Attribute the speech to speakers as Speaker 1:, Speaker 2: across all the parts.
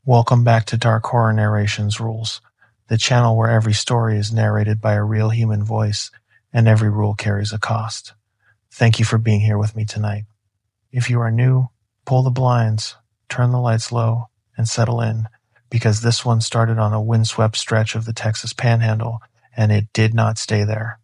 Speaker 1: Welcome back to Dark Horror Narrations Rules, the channel where every story is narrated by a real human voice and every rule carries a cost. Thank you for being here with me tonight. If you are new, pull the blinds, turn the lights low, and settle in, because this one started on a windswept stretch of the Texas Panhandle, and it did not stay there.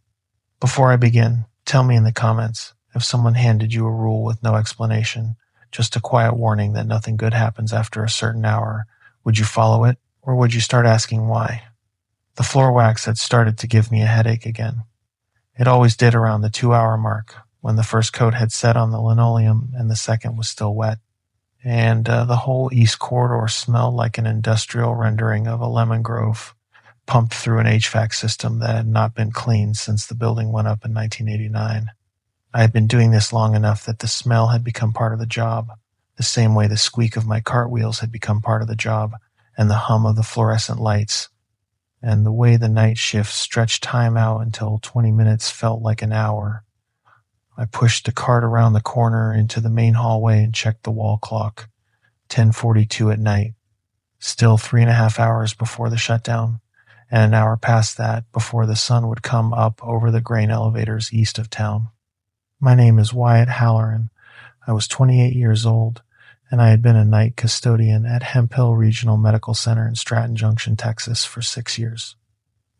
Speaker 1: Before I begin, tell me in the comments if someone handed you a rule with no explanation, just a quiet warning that nothing good happens after a certain hour. Would you follow it, or would you start asking why? The floor wax had started to give me a headache again. It always did around the 2-hour mark, when the first coat had set on the linoleum and the second was still wet. And the whole east corridor smelled like an industrial rendering of a lemon grove, pumped through an HVAC system that had not been cleaned since the building went up in 1989. I had been doing this long enough that the smell had become part of the job, the same way the squeak of my cartwheels had become part of the job, and the hum of the fluorescent lights, and the way the night shift stretched time out until 20 minutes felt like an hour. I pushed the cart around the corner into the main hallway and checked the wall clock. 10:42 at night. Still 3.5 hours before the shutdown, and an hour past that before the sun would come up over the grain elevators east of town. My name is Wyatt Halloran. I was 28 years old, and I had been a night custodian at Hemp Hill Regional Medical Center in Stratton Junction, Texas, for 6 years.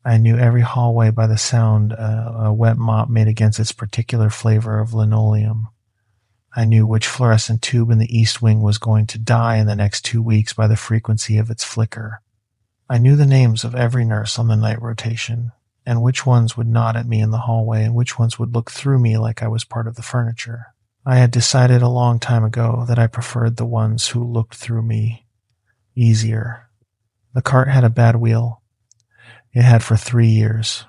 Speaker 1: I knew every hallway by the sound a wet mop made against its particular flavor of linoleum. I knew which fluorescent tube in the east wing was going to die in the next 2 weeks by the frequency of its flicker. I knew the names of every nurse on the night rotation, and which ones would nod at me in the hallway and which ones would look through me like I was part of the furniture. I had decided a long time ago that I preferred the ones who looked through me. Easier. The cart had a bad wheel. It had for 3 years.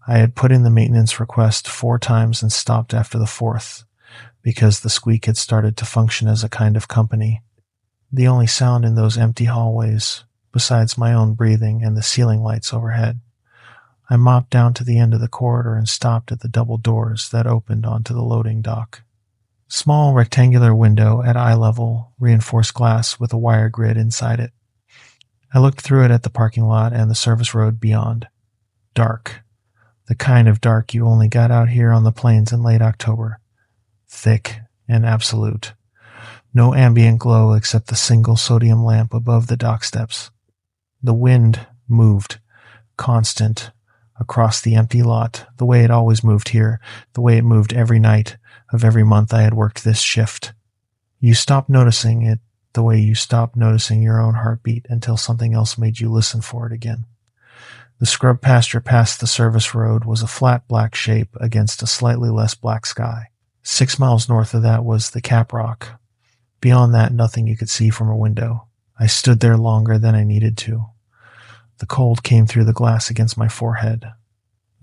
Speaker 1: I had put in the maintenance request 4 times and stopped after the 4th, because the squeak had started to function as a kind of company. The only sound in those empty hallways, besides my own breathing and the ceiling lights overhead. I mopped down to the end of the corridor and stopped at the double doors that opened onto the loading dock. Small rectangular window at eye level, reinforced glass with a wire grid inside it. I looked through it at the parking lot and the service road beyond. Dark. The kind of dark you only got out here on the plains in late October. Thick and absolute. No ambient glow except the single sodium lamp above the dock steps. The wind moved, constant, across the empty lot, the way it always moved here, the way it moved every night of every month I had worked this shift. You stopped noticing it the way you stopped noticing your own heartbeat until something else made you listen for it again. The scrub pasture past the service road was a flat black shape against a slightly less black sky. 6 miles north of that was the Cap Rock. Beyond that, nothing you could see from a window. I stood there longer than I needed to. The cold came through the glass against my forehead.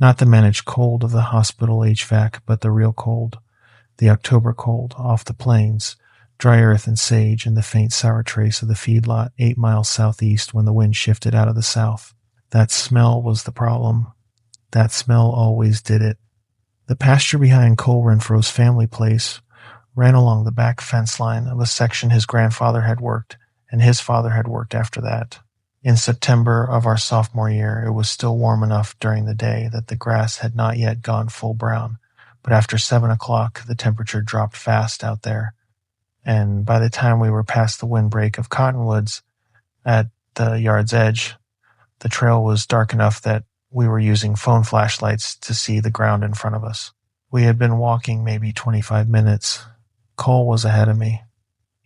Speaker 1: Not the managed cold of the hospital HVAC, but the real cold. The October cold, off the plains, dry earth and sage, and the faint sour trace of the feedlot 8 miles southeast when the wind shifted out of the south. That smell was the problem. That smell always did it. The pasture behind Cole Renfro's family place ran along the back fence line of a section his grandfather had worked, and his father had worked after that. In September of our sophomore year, it was still warm enough during the day that the grass had not yet gone full brown, but after 7 o'clock, the temperature dropped fast out there, and by the time we were past the windbreak of cottonwoods at the yard's edge, the trail was dark enough that we were using phone flashlights to see the ground in front of us. We had been walking maybe 25 minutes. Cole was ahead of me.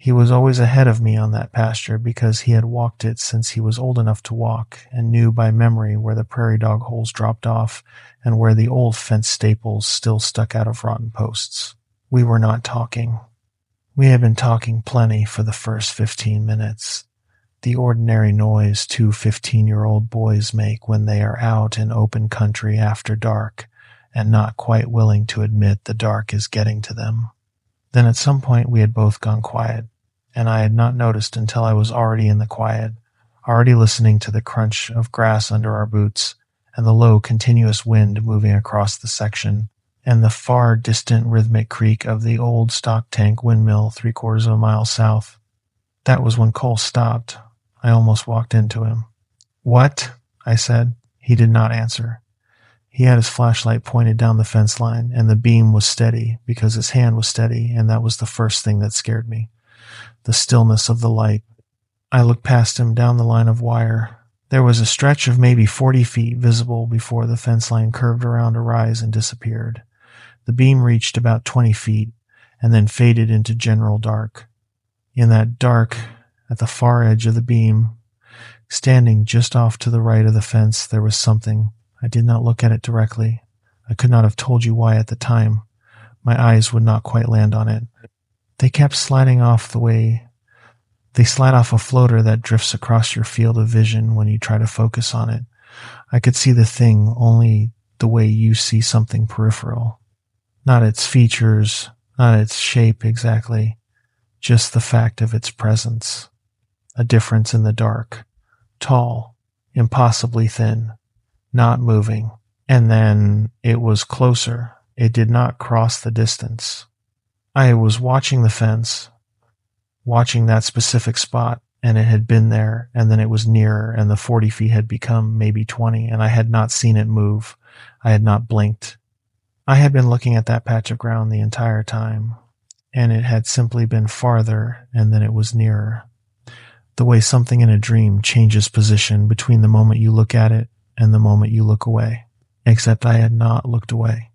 Speaker 1: He was always ahead of me on that pasture because he had walked it since he was old enough to walk and knew by memory where the prairie dog holes dropped off and where the old fence staples still stuck out of rotten posts. We were not talking. We had been talking plenty for the first 15 minutes. The ordinary noise 2 15-year-old boys make when they are out in open country after dark and not quite willing to admit the dark is getting to them. Then at some point we had both gone quiet, and I had not noticed until I was already in the quiet, already listening to the crunch of grass under our boots, and the low, continuous wind moving across the section, and the far distant rhythmic creak of the old stock tank windmill 3/4 of a mile south. That was when Cole stopped. I almost walked into him. "What?" I said. He did not answer. He had his flashlight pointed down the fence line, and the beam was steady because his hand was steady, and that was the first thing that scared me. The stillness of the light. I looked past him down the line of wire. There was a stretch of maybe 40 feet visible before the fence line curved around a rise and disappeared. The beam reached about 20 feet and then faded into general dark. In that dark, at the far edge of the beam, standing just off to the right of the fence, there was something. I did not look at it directly. I could not have told you why at the time. My eyes would not quite land on it. They kept sliding off the way they slide off a floater that drifts across your field of vision when you try to focus on it. I could see the thing only the way you see something peripheral. Not its features, not its shape exactly, just the fact of its presence. A difference in the dark. Tall, impossibly thin, not moving. And then it was closer. It did not cross the distance. I was watching the fence, watching that specific spot, and it had been there, and then it was nearer, and the 40 feet had become maybe 20, and I had not seen it move. I had not blinked. I had been looking at that patch of ground the entire time, and it had simply been farther, and then it was nearer. The way something in a dream changes position between the moment you look at it and the moment you look away. Except I had not looked away.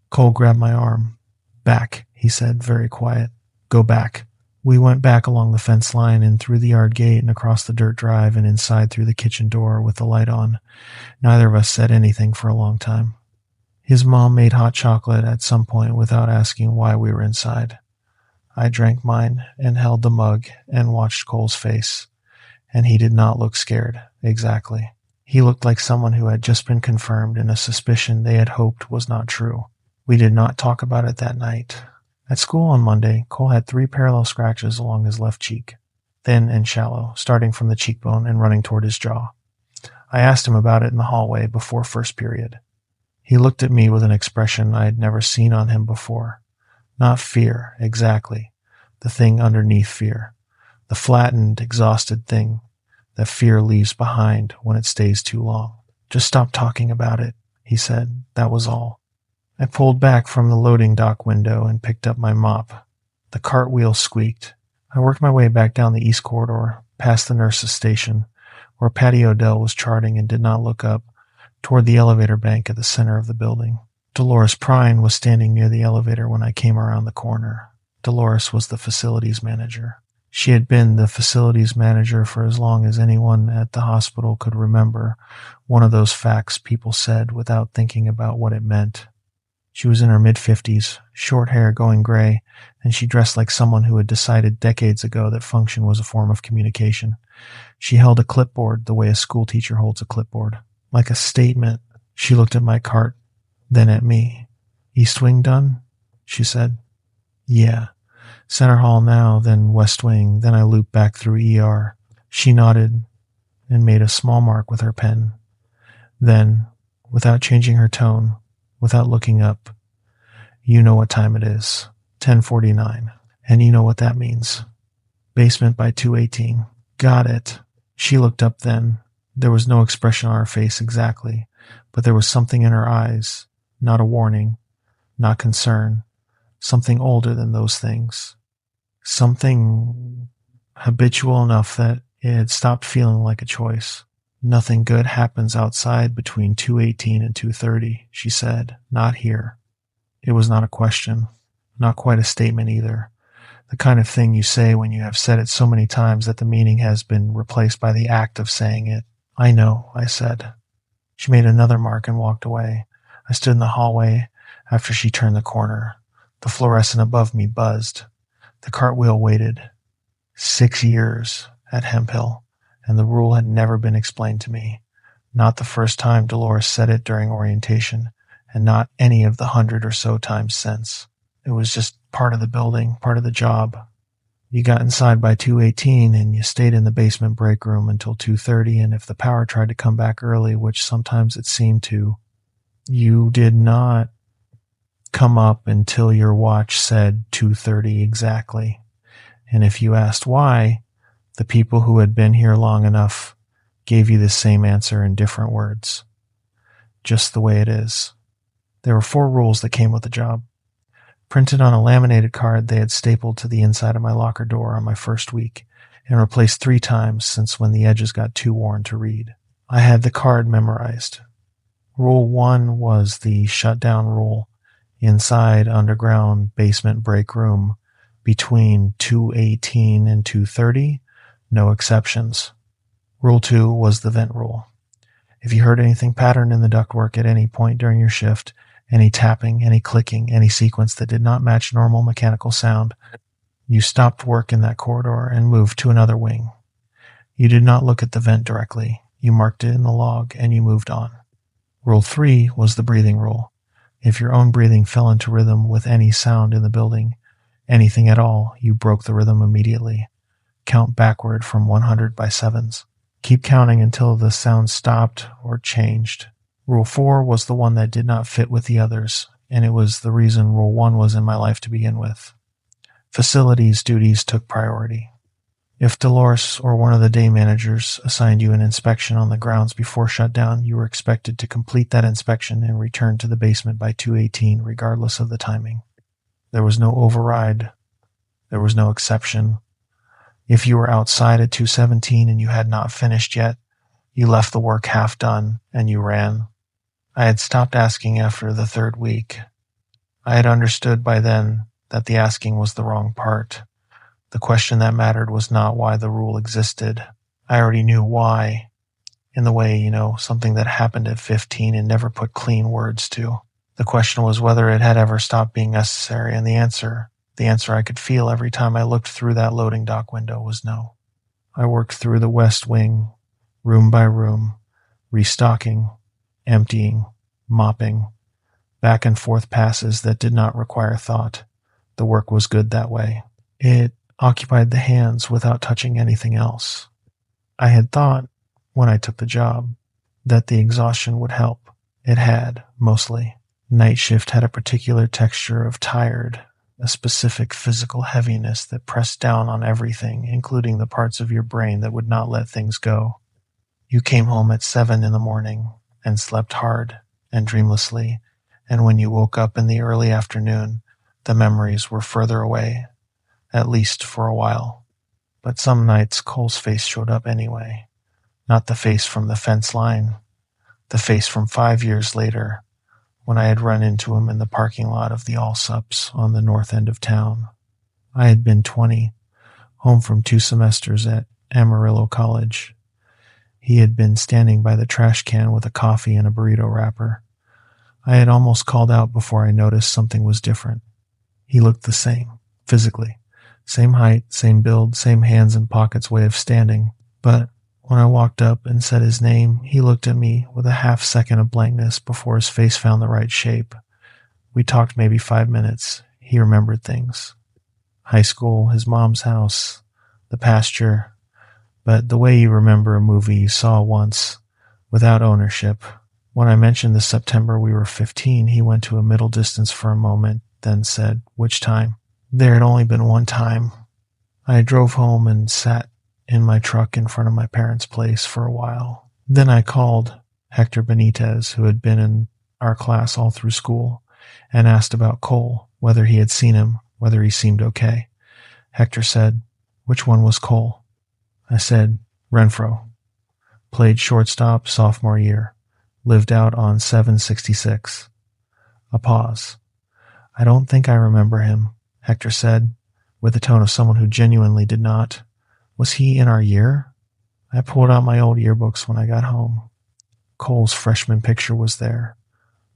Speaker 1: Cole grabbed my arm. "Back," he said, very quiet. "Go back." We went back along the fence line and through the yard gate and across the dirt drive and inside through the kitchen door with the light on. Neither of us said anything for a long time. His mom made hot chocolate at some point without asking why we were inside. I drank mine and held the mug and watched Cole's face, and he did not look scared, exactly. He looked like someone who had just been confirmed in a suspicion they had hoped was not true. We did not talk about it that night. At school on Monday, Cole had 3 parallel scratches along his left cheek, thin and shallow, starting from the cheekbone and running toward his jaw. I asked him about it in the hallway before first period. He looked at me with an expression I had never seen on him before. Not fear, exactly. The thing underneath fear. The flattened, exhausted thing that fear leaves behind when it stays too long. "Just stop talking about it," he said. That was all. I pulled back from the loading dock window and picked up my mop. The cartwheel squeaked. I worked my way back down the east corridor, past the nurse's station, where Patty Odell was charting and did not look up, toward the elevator bank at the center of the building. Dolores Prine was standing near the elevator when I came around the corner. Dolores was the facilities manager. She had been the facilities manager for as long as anyone at the hospital could remember, one of those facts people said without thinking about what it meant. She was in her mid-50s, short hair going gray, and she dressed like someone who had decided decades ago that function was a form of communication. She held a clipboard the way a schoolteacher holds a clipboard. Like a statement, she looked at my cart, then at me. "East Wing done?" she said. "Yeah. Center Hall now, then West Wing, then I looped back through ER. She nodded and made a small mark with her pen. Then, without changing her tone, without looking up, "You know what time it is. 10:49. And you know what that means. Basement by 218. Got it." She looked up then. There was no expression on her face exactly, but there was something in her eyes, not a warning, not concern, something older than those things. Something habitual enough that it had stopped feeling like a choice. "Nothing good happens outside between 2:18 and 2:30, she said. "Not here." It was not a question, not quite a statement either. The kind of thing you say when you have said it so many times that the meaning has been replaced by the act of saying it. "I know," I said. She made another mark and walked away. I stood in the hallway after she turned the corner. The fluorescent above me buzzed. The cartwheel waited. 6 years at Hemphill, and the rule had never been explained to me. Not the first time Dolores said it during orientation, and not any of the 100 or so times since. It was just part of the building, part of the job. You got inside by 2:18 and you stayed in the basement break room until 2:30, and if the power tried to come back early, which sometimes it seemed to, you did not come up until your watch said 2:30 exactly. And if you asked why, The people who had been here long enough gave you the same answer in different words. Just the way it is. There were 4 rules that came with the job. Printed on a laminated card they had stapled to the inside of my locker door on my first week, and replaced 3 times since when the edges got too worn to read. I had the card memorized. Rule 1 was the shutdown rule. Inside underground basement break room between 2:18 and 2:30, no exceptions. Rule 2 was the vent rule. If you heard anything patterned in the ductwork at any point during your shift, any tapping, any clicking, any sequence that did not match normal mechanical sound, you stopped work in that corridor and moved to another wing. You did not look at the vent directly. You marked it in the log and you moved on. Rule 3 was the breathing rule. If your own breathing fell into rhythm with any sound in the building, anything at all, you broke the rhythm immediately. Count backward from 100 by 7s. Keep counting until the sound stopped or changed. Rule 4 was the one that did not fit with the others, and it was the reason Rule 1 was in my life to begin with. Facilities duties took priority. If Dolores or one of the day managers assigned you an inspection on the grounds before shutdown, you were expected to complete that inspection and return to the basement by 2:18 regardless of the timing. There was no override. There was no exception. If you were outside at 2:17 and you had not finished yet, you left the work half done and you ran. I had stopped asking after the 3rd week. I had understood by then that the asking was the wrong part. The question that mattered was not why the rule existed. I already knew why, in the way, something that happened at 15 and never put clean words to. The question was whether it had ever stopped being necessary, and the answer I could feel every time I looked through that loading dock window was no. I worked through the West Wing, room by room, restocking, emptying, mopping, back and forth passes that did not require thought. The work was good that way. It occupied the hands without touching anything else. I had thought, when I took the job, that the exhaustion would help. It had, mostly. Night shift had a particular texture of tired, a specific physical heaviness that pressed down on everything, including the parts of your brain that would not let things go. You came home at 7 in the morning and slept hard and dreamlessly, and when you woke up in the early afternoon, the memories were further away, at least for a while. But some nights Cole's face showed up anyway. Not the face from the fence line, the face from 5 years later, when I had run into him in the parking lot of the Allsups on the north end of town. I had been 20, home from 2 semesters at Amarillo College. He had been standing by the trash can with a coffee and a burrito wrapper. I had almost called out before I noticed something was different. He looked the same, physically. Same height, same build, same hands and pockets way of standing. But when I walked up and said his name, he looked at me with a half second of blankness before his face found the right shape. We talked maybe 5 minutes. He remembered things. High school, his mom's house, the pasture. But the way you remember a movie you saw once, without ownership. When I mentioned the September we were 15, he went to a middle distance for a moment, then said, "Which time?" There had only been one time. I drove home and sat in my truck in front of my parents' place for a while. Then I called Hector Benitez, who had been in our class all through school, and asked about Cole, whether he had seen him, whether he seemed okay. Hector said, "Which one was Cole?" I said, "Renfro. Played shortstop sophomore year. Lived out on 766. A pause. "I don't think I remember him," Hector said, with the tone of someone who genuinely did not. "Was he in our year?" I pulled out my old yearbooks when I got home. Cole's freshman picture was there.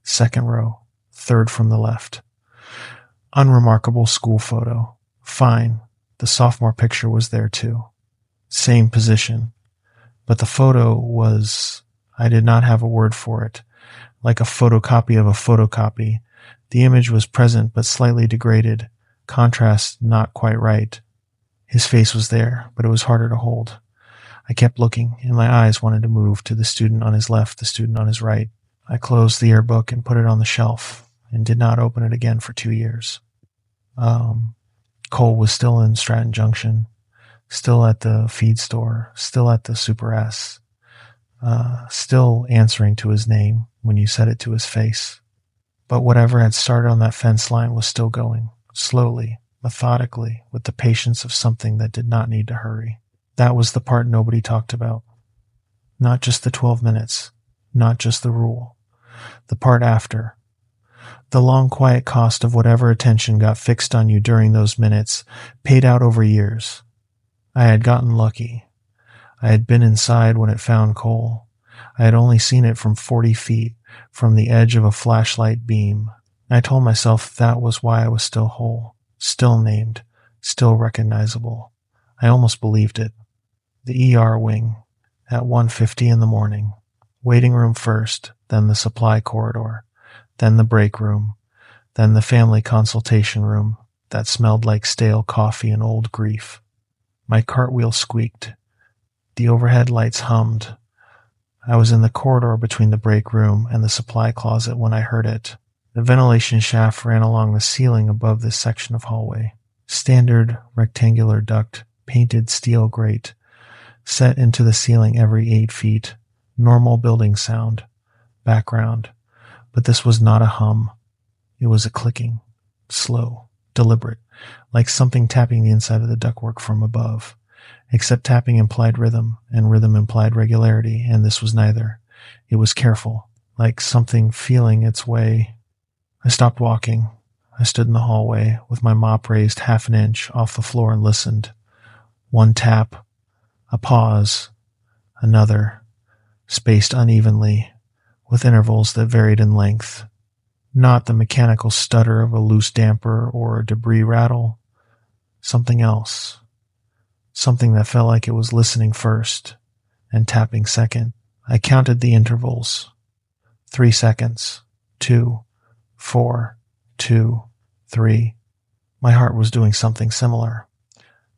Speaker 1: 2nd row, 3rd from the left. Unremarkable school photo. Fine. The sophomore picture was there too. Same position. But the photo was, I did not have a word for it, like a photocopy of a photocopy. The image was present but slightly degraded, contrast not quite right. His face was there, but it was harder to hold. I kept looking, and my eyes wanted to move to the student on his left, the student on his right. I closed the yearbook and put it on the shelf, and did not open it again for 2 years. Cole was still in Stratton Junction, still at the feed store, still at the Super S, still answering to his name when you said it to his face. But whatever had started on that fence line was still going, slowly, methodically, with the patience of something that did not need to hurry. That was the part nobody talked about. Not just the 12 minutes, not just the rule. The part after. The long quiet cost of whatever attention got fixed on you during those minutes, paid out over years. I had gotten lucky. I had been inside when it found coal. I had only seen it from 40 feet, from the edge of a flashlight beam. I told myself that was why I was still whole, still named, still recognizable. I almost believed it. The ER wing, at 1:50 in the morning. Waiting room first, then the supply corridor, then the break room, then the family consultation room that smelled like stale coffee and old grief. My cartwheel squeaked. The overhead lights hummed. I was in the corridor between the break room and the supply closet when I heard it. The ventilation shaft ran along the ceiling above this section of hallway. Standard rectangular duct, painted steel grate, set into the ceiling every 8 feet. Normal building sound. Background. But this was not a hum. It was a clicking. Slow. Deliberate. Like something tapping the inside of the ductwork from above. Except tapping implied rhythm, and rhythm implied regularity, and this was neither. It was careful. Like something feeling its way. I stopped walking. I stood in the hallway, with my mop raised half an inch off the floor and listened. One tap. A pause. Another. Spaced unevenly, with intervals that varied in length. Not the mechanical stutter of a loose damper or a debris rattle. Something else. Something that felt like it was listening first and tapping second. I counted the intervals. 3 seconds. 2. 4. 2. 3. My heart was doing something similar.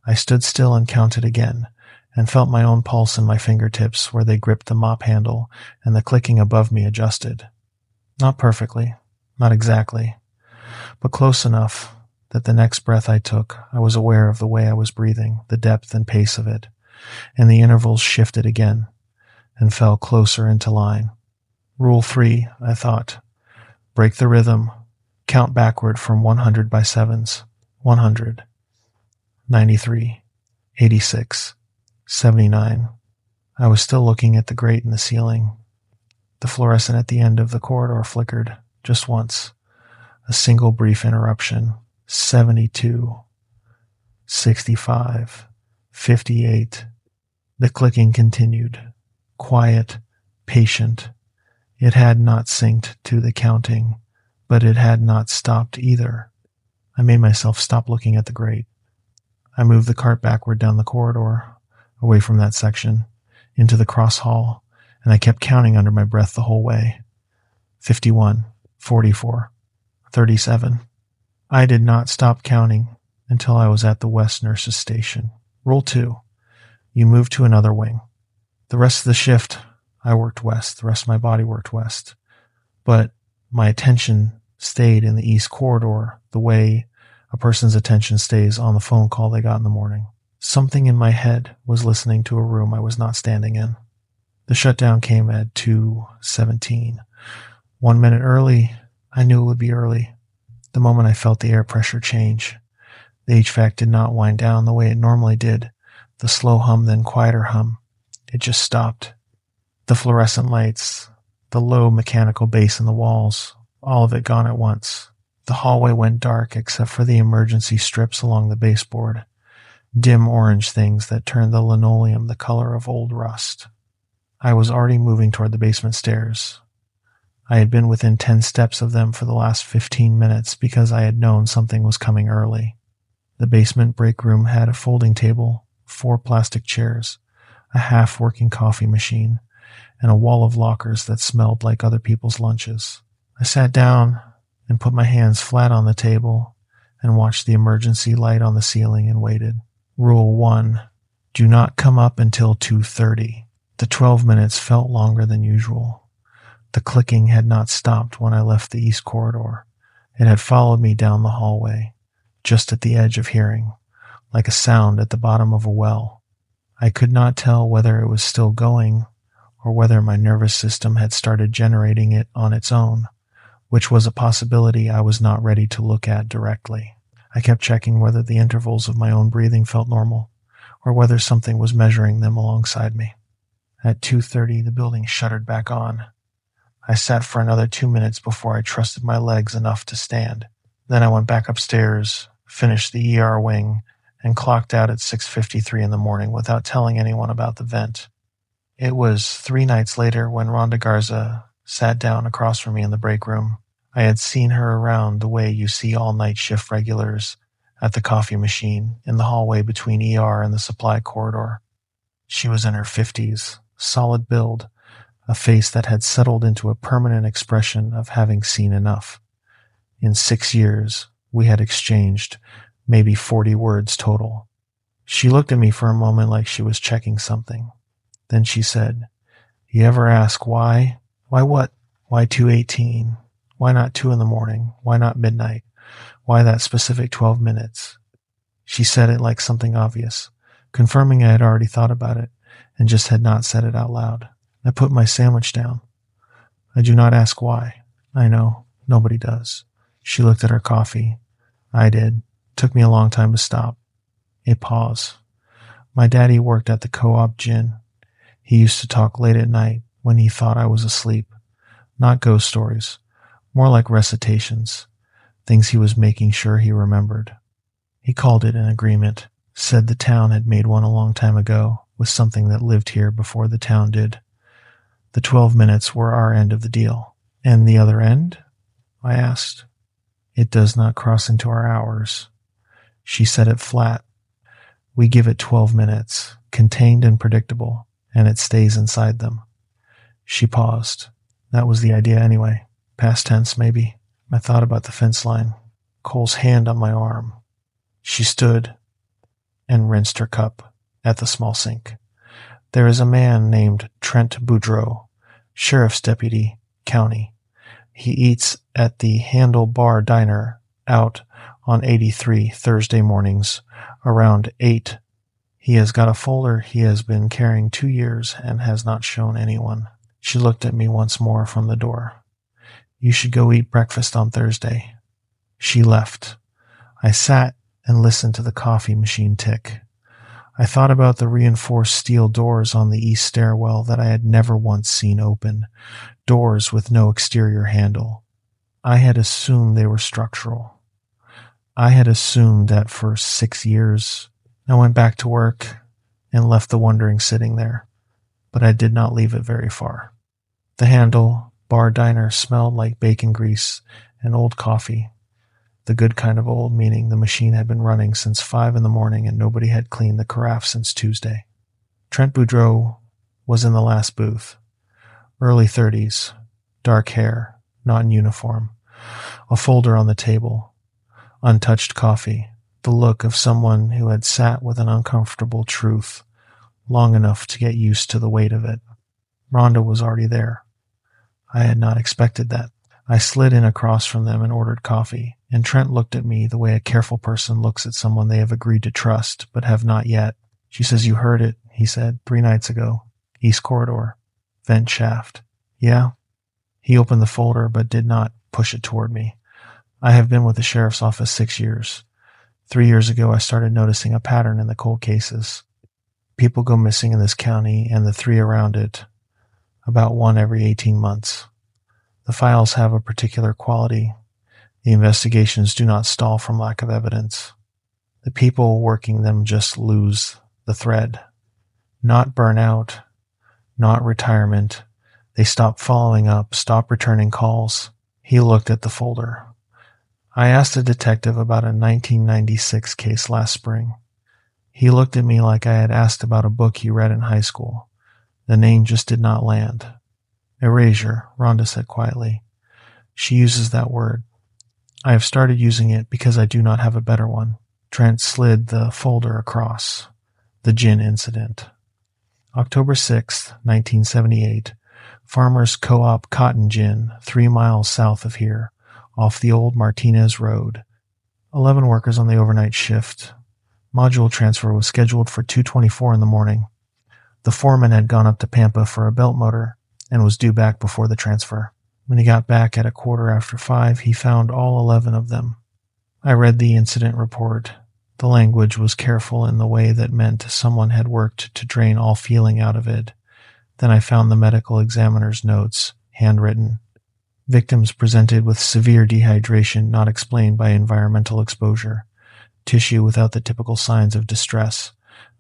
Speaker 1: I stood still and counted again, and felt my own pulse in my fingertips where they gripped the mop handle, and the clicking above me adjusted. Not perfectly, not exactly, but close enough that the next breath I took, I was aware of the way I was breathing, the depth and pace of it, and the intervals shifted again, and fell closer into line. Rule 3, I thought. Break the rhythm, count backward from 100 by sevens. 100. 93. 86. 79. I was still looking at the grate in the ceiling. The fluorescent at the end of the corridor flickered, just once. A single brief interruption. 72. 65. 58. The clicking continued. Quiet, patient. It had not synced to the counting, but it had not stopped either. I made myself stop looking at the grate. I moved the cart backward down the corridor, away from that section, into the cross hall, and I kept counting under my breath the whole way. 51, 44, 37. I did not stop counting until I was at the West Nurses Station. Rule 2. You move to another wing. The rest of the shift, I worked west. The rest of my body worked west. But my attention stayed in the East Corridor the way a person's attention stays on the phone call they got in the morning. Something in my head was listening to a room I was not standing in. The shutdown came at 2:17. 1 minute early, I knew it would be early. The moment I felt the air pressure change. The HVAC did not wind down the way it normally did. The slow hum, then quieter hum. It just stopped. The fluorescent lights, the low mechanical bass in the walls, all of it gone at once. The hallway went dark except for the emergency strips along the baseboard. Dim orange things that turned the linoleum the color of old rust. I was already moving toward the basement stairs. I had been within 10 steps of them for the last 15 minutes because I had known something was coming early. The basement break room had a folding table, 4 plastic chairs, a half-working coffee machine, and a wall of lockers that smelled like other people's lunches. I sat down and put my hands flat on the table and watched the emergency light on the ceiling and waited. Rule 1. Do not come up until 2:30. The 12 minutes felt longer than usual. The clicking had not stopped when I left the East Corridor. It had followed me down the hallway, just at the edge of hearing, like a sound at the bottom of a well. I could not tell whether it was still going or whether my nervous system had started generating it on its own, which was a possibility I was not ready to look at directly. I kept checking whether the intervals of my own breathing felt normal, or whether something was measuring them alongside me. At 2:30, the building shuttered back on. I sat for another 2 minutes before I trusted my legs enough to stand. Then I went back upstairs, finished the ER wing, and clocked out at 6:53 in the morning without telling anyone about the vent. It was 3 nights later when Rhonda Garza sat down across from me in the break room. I had seen her around the way you see all night shift regulars at the coffee machine in the hallway between ER and the supply corridor. She was in her 50s, solid build, a face that had settled into a permanent expression of having seen enough. In 6 years, we had exchanged maybe 40 words total. She looked at me for a moment like she was checking something. Then she said, "You ever ask why? Why what? Why 2:18? Why not 2 in the morning? Why not midnight? Why that specific 12 minutes? She said it like something obvious, confirming I had already thought about it and just had not said it out loud. I put my sandwich down. I do not ask why. I know, nobody does. She looked at her coffee. I did. Took me a long time to stop. A pause. My daddy worked at the co-op gin. He used to talk late at night when he thought I was asleep. Not ghost stories, more like recitations, things he was making sure he remembered. He called it an agreement, said the town had made one a long time ago with something that lived here before the town did. The 12 minutes were our end of the deal. And the other end? I asked. It does not cross into our hours. She said it flat. We give it 12 minutes, contained and predictable, and it stays inside them. She paused. That was the idea anyway. Past tense, maybe. I thought about the fence line. Cole's hand on my arm. She stood and rinsed her cup at the small sink. There is a man named Trent Boudreau, sheriff's deputy, county. He eats at the Panhandle bar diner out on 83 Thursday mornings around 8. He has got a folder he has been carrying 2 years and has not shown anyone. She looked at me once more from the door. You should go eat breakfast on Thursday. She left. I sat and listened to the coffee machine tick. I thought about the reinforced steel doors on the east stairwell that I had never once seen open, doors with no exterior handle. I had assumed they were structural. I had assumed that for 6 years I went back to work and left the wondering sitting there, but I did not leave it very far. The Handle bar diner smelled like bacon grease and old coffee. The good kind of old, meaning the machine had been running since 5 in the morning and nobody had cleaned the carafe since Tuesday. Trent Boudreau was in the last booth. Early 30s, dark hair, not in uniform. A folder on the table. Untouched coffee. The look of someone who had sat with an uncomfortable truth long enough to get used to the weight of it. Rhonda was already there. I had not expected that. I slid in across from them and ordered coffee, and Trent looked at me the way a careful person looks at someone they have agreed to trust, but have not yet. She says, "You heard it," he said, 3 nights ago. East corridor. Vent shaft. Yeah? He opened the folder, but did not push it toward me. I have been with the sheriff's office 6 years. 3 years ago, I started noticing a pattern in the cold cases. People go missing in this county and the 3 around it, about 1 every 18 months. The files have a particular quality. The investigations do not stall from lack of evidence. The people working them just lose the thread. Not burnout, not retirement. They stop following up, stop returning calls. He looked at the folder. I asked a detective about a 1996 case last spring. He looked at me like I had asked about a book he read in high school. The name just did not land. Erasure, Rhonda said quietly. She uses that word. I have started using it because I do not have a better one. Trent slid the folder across. The gin incident. October 6th, 1978. Farmers Co-op Cotton Gin, 3 miles south of here, off the old Martinez Road. 11 workers on the overnight shift. Module transfer was scheduled for 2:24 in the morning. The foreman had gone up to Pampa for a belt motor and was due back before the transfer. When he got back at 5:15, he found all 11 of them. I read the incident report. The language was careful in the way that meant someone had worked to drain all feeling out of it. Then I found the medical examiner's notes, handwritten. Victims presented with severe dehydration not explained by environmental exposure, tissue without the typical signs of distress,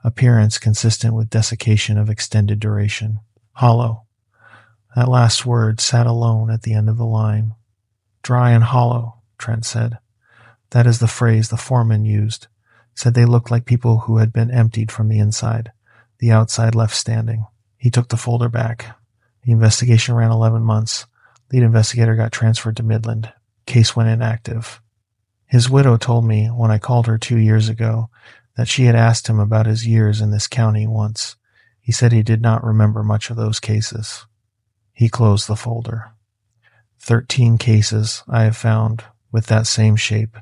Speaker 1: appearance consistent with desiccation of extended duration. Hollow. That last word sat alone at the end of the line. Dry and hollow, Trent said. That is the phrase the foreman used. Said they looked like people who had been emptied from the inside, the outside left standing. He took the folder back. The investigation ran 11 months. Lead investigator got transferred to Midland. Case went inactive. His widow told me when I called her 2 years ago that she had asked him about his years in this county once. He said he did not remember much of those cases. He closed the folder. 13 cases I have found with that same shape,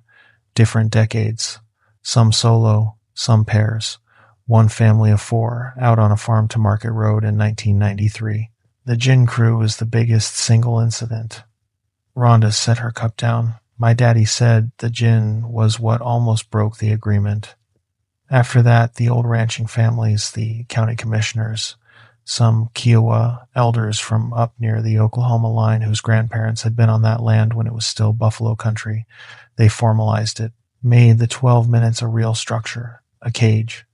Speaker 1: different decades, some solo, some pairs, one family of 4 out on a farm to Market Road in 1993. The gin crew is the biggest single incident. Rhonda set her cup down. My daddy said the gin was what almost broke the agreement. After that, the old ranching families, the county commissioners, some Kiowa elders from up near the Oklahoma line whose grandparents had been on that land when it was still buffalo country, they formalized it, made the 12 minutes a real structure, a cage.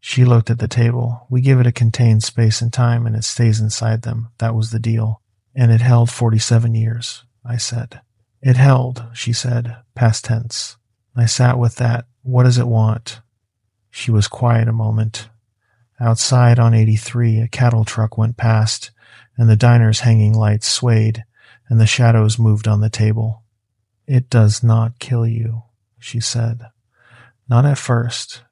Speaker 1: She looked at the table. We give it a contained space and time and it stays inside them. That was the deal. And it held 47 years, I said. It held, she said, past tense. I sat with that. What does it want? She was quiet a moment. Outside on 83, a cattle truck went past, and the diner's hanging lights swayed, and the shadows moved on the table. It does not kill you, she said. Not at first.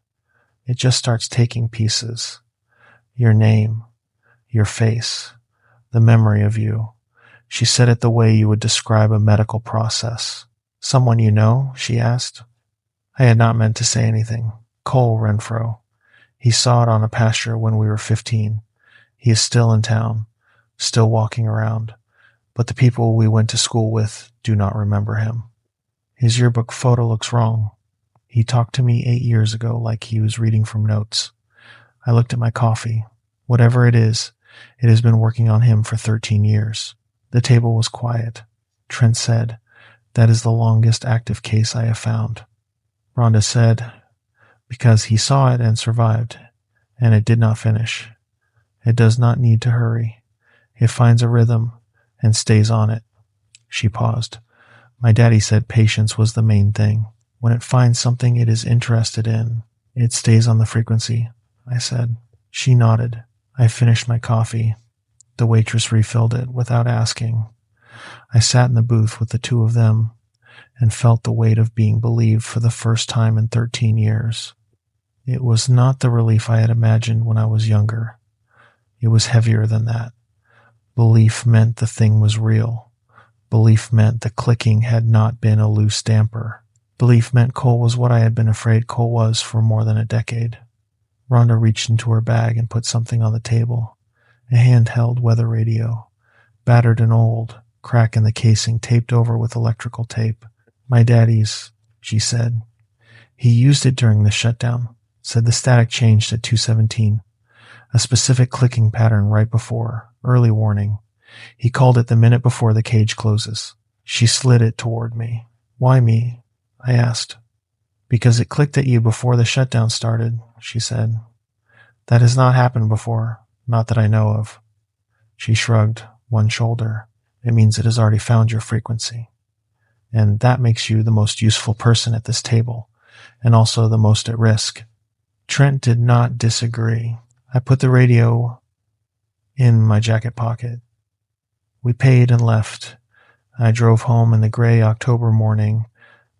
Speaker 1: It just starts taking pieces. Your name, your face, the memory of you. She said it the way you would describe a medical process. Someone you know? She asked. I had not meant to say anything. Cole Renfro. He saw it on a pasture when we were 15. He is still in town, still walking around, but the people we went to school with do not remember him. His yearbook photo looks wrong. He talked to me 8 years ago like he was reading from notes. I looked at my coffee. Whatever it is, it has been working on him for 13 years. The table was quiet. Trent said, that is the longest active case I have found. Rhonda said, because he saw it and survived, and it did not finish. It does not need to hurry. It finds a rhythm and stays on it. She paused. My daddy said patience was the main thing. When it finds something it is interested in, it stays on the frequency, I said. She nodded. I finished my coffee. The waitress refilled it without asking. I sat in the booth with the two of them and felt the weight of being believed for the first time in 13 years. It was not the relief I had imagined when I was younger. It was heavier than that. Belief meant the thing was real. Belief meant the clicking had not been a loose damper. Belief meant Cole was what I had been afraid Cole was for more than a decade. Rhonda reached into her bag and put something on the table. A handheld weather radio. Battered and old, crack in the casing taped over with electrical tape. My daddy's, she said. He used it during the shutdown. Said the static changed at 2:17. A specific clicking pattern right before. Early warning. He called it the minute before the cage closes. She slid it toward me. Why me? I asked. Because it clicked at you before the shutdown started, she said. That has not happened before. Not that I know of. She shrugged one shoulder. It means it has already found your frequency. And that makes you the most useful person at this table, and also the most at risk. Trent did not disagree. I put the radio in my jacket pocket. We paid and left. I drove home in the gray October morning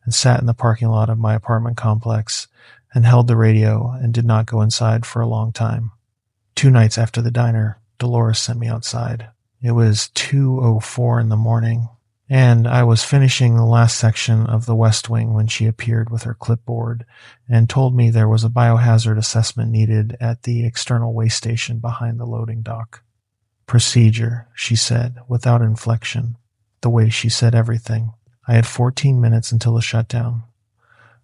Speaker 1: and sat in the parking lot of my apartment complex and held the radio and did not go inside for a long time. 2 nights after the diner, Dolores sent me outside. It was 2:04 in the morning. And I was finishing the last section of the West Wing when she appeared with her clipboard and told me there was a biohazard assessment needed at the external waste station behind the loading dock. Procedure, she said, without inflection, the way she said everything. I had 14 minutes until the shutdown.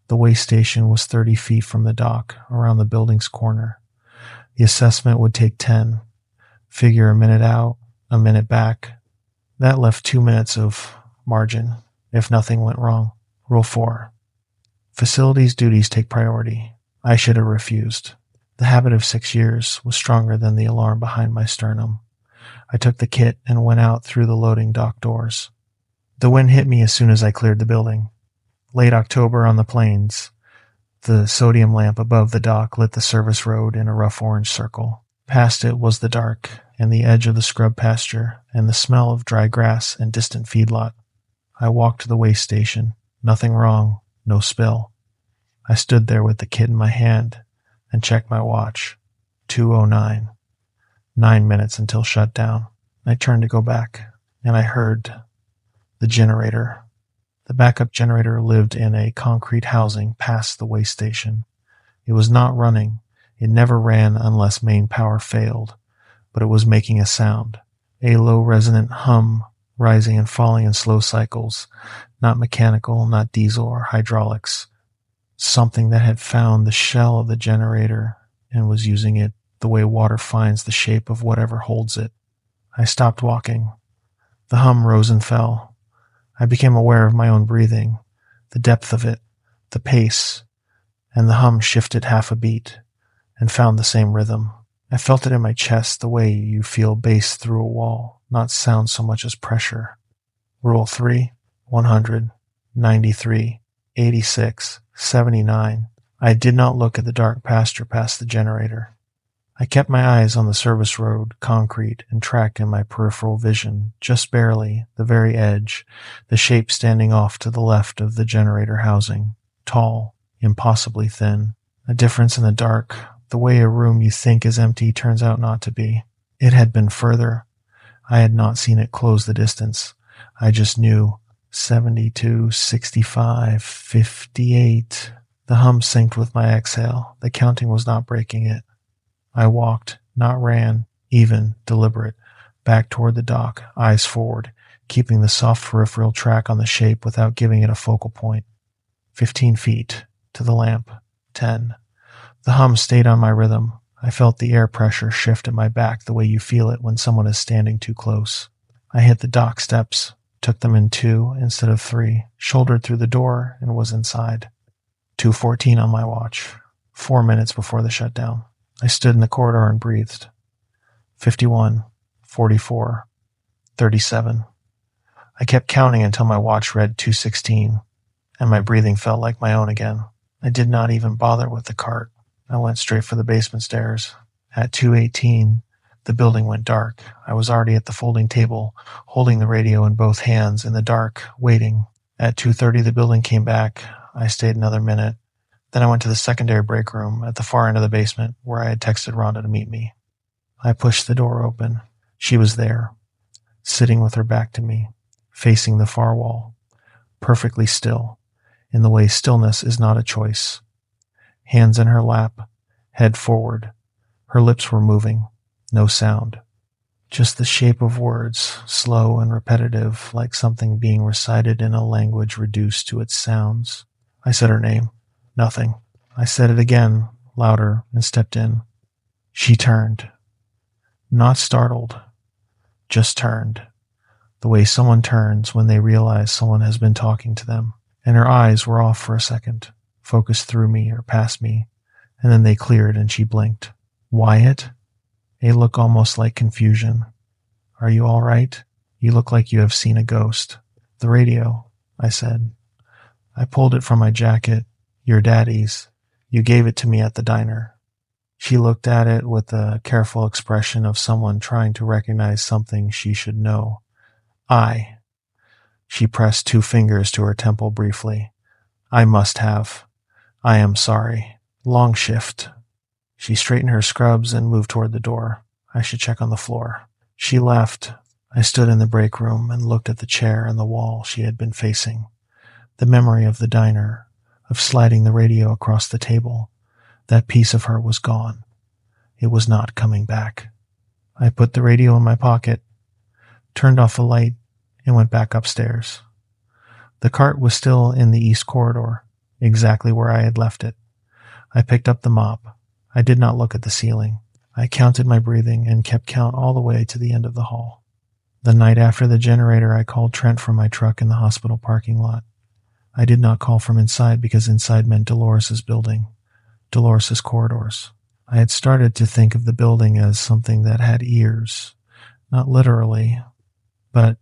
Speaker 1: The waste station was 30 feet from the dock, around the building's corner. The assessment would take 10. Figure a minute out, a minute back. That left 2 minutes of margin, if nothing went wrong. Rule 4. Facilities duties take priority. I should have refused. The habit of 6 years was stronger than the alarm behind my sternum. I took the kit and went out through the loading dock doors. The wind hit me as soon as I cleared the building. Late October on the plains. The sodium lamp above the dock lit the service road in a rough orange circle. Past it was the dark and the edge of the scrub pasture and the smell of dry grass and distant feedlot. I walked to the waste station. Nothing wrong, no spill. I stood there with the kit in my hand and checked my watch. 2:09. 9 minutes until shutdown. I turned to go back, and I heard the generator. The backup generator lived in a concrete housing past the waste station. It was not running. It never ran unless main power failed, but it was making a sound, a low resonant hum rising and falling in slow cycles, not mechanical, not diesel or hydraulics. Something that had found the shell of the generator and was using it the way water finds the shape of whatever holds it. I stopped walking. The hum rose and fell. I became aware of my own breathing, the depth of it, the pace, and the hum shifted half a beat and found the same rhythm. I felt it in my chest the way you feel bass through a wall, not sound so much as pressure. Rule 3, 100, 93, 86, 79. I did not look at the dark pasture past the generator. I kept my eyes on the service road, concrete, and tracked in my peripheral vision, just barely, the very edge, the shape standing off to the left of the generator housing, tall, impossibly thin. A difference in the dark, the way a room you think is empty turns out not to be. It had been further. I had not seen it close the distance. I just knew 72, 65, 58. The hum synced with my exhale. The counting was not breaking it. I walked, not ran, even, deliberate, back toward the dock, eyes forward, keeping the soft peripheral track on the shape without giving it a focal point. 15 feet, to the lamp. 10. The hum stayed on my rhythm. I felt the air pressure shift at my back the way you feel it when someone is standing too close. I hit the dock steps, took them in 2 instead of 3, shouldered through the door, and was inside. 2:14 on my watch, 4 minutes before the shutdown. I stood in the corridor and breathed. 51, 44, 37. I kept counting until my watch read 2:16, and my breathing felt like my own again. I did not even bother with the cart. I went straight for the basement stairs. At 2:18, the building went dark. I was already at the folding table, holding the radio in both hands in the dark, waiting. At 2:30, the building came back. I stayed another minute. Then I went to the secondary break room at the far end of the basement where I had texted Rhonda to meet me. I pushed the door open. She was there, sitting with her back to me, facing the far wall, perfectly still, in the way stillness is not a choice. Hands in her lap, head forward. Her lips were moving, no sound. Just the shape of words, slow and repetitive, like something being recited in a language reduced to its sounds. I said her name. Nothing. I said it again, louder, and stepped in. She turned. Not startled, just turned. The way someone turns when they realize someone has been talking to them. And her eyes were off for a second, focused through me or past me, and then they cleared and she blinked. Wyatt? A look almost like confusion. Are you all right? You look like you have seen a ghost. The radio, I said. I pulled it from my jacket. Your daddy's. You gave it to me at the diner. She looked at it with a careful expression of someone trying to recognize something she should know. She pressed 2 fingers to her temple briefly. I must have. I am sorry. Long shift. She straightened her scrubs and moved toward the door. I should check on the floor. She left. I stood in the break room and looked at the chair and the wall she had been facing. The memory of the diner, of sliding the radio across the table, that piece of her was gone. It was not coming back. I put the radio in my pocket, turned off the light, and went back upstairs. The cart was still in the east corridor, exactly where I had left it. I picked up the mop. I did not look at the ceiling. I counted my breathing and kept count all the way to the end of the hall. The night after the generator, I called Trent from my truck in the hospital parking lot. I did not call from inside because inside meant Dolores's building, Dolores's corridors. I had started to think of the building as something that had ears, not literally, but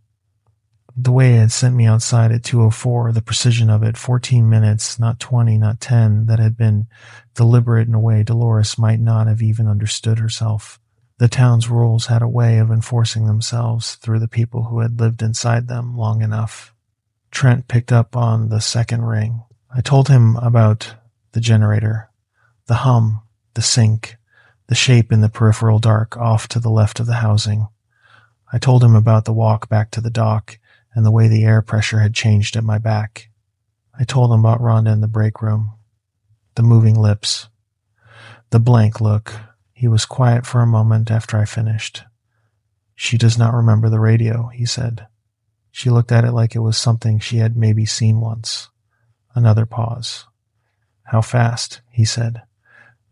Speaker 1: the way it had sent me outside at 2:04, the precision of it, 14 minutes, not 20, not 10, that had been deliberate in a way Dolores might not have even understood herself. The town's rules had a way of enforcing themselves through the people who had lived inside them long enough. Trent picked up on the second ring. I told him about the generator, the hum, the sink, the shape in the peripheral dark off to the left of the housing. I told him about the walk back to the dock and the way the air pressure had changed at my back. I told him about Rhonda in the break room, the moving lips, the blank look. He was quiet for a moment after I finished. She does not remember the radio, he said. She looked at it like it was something she had maybe seen once. Another pause. How fast? He said.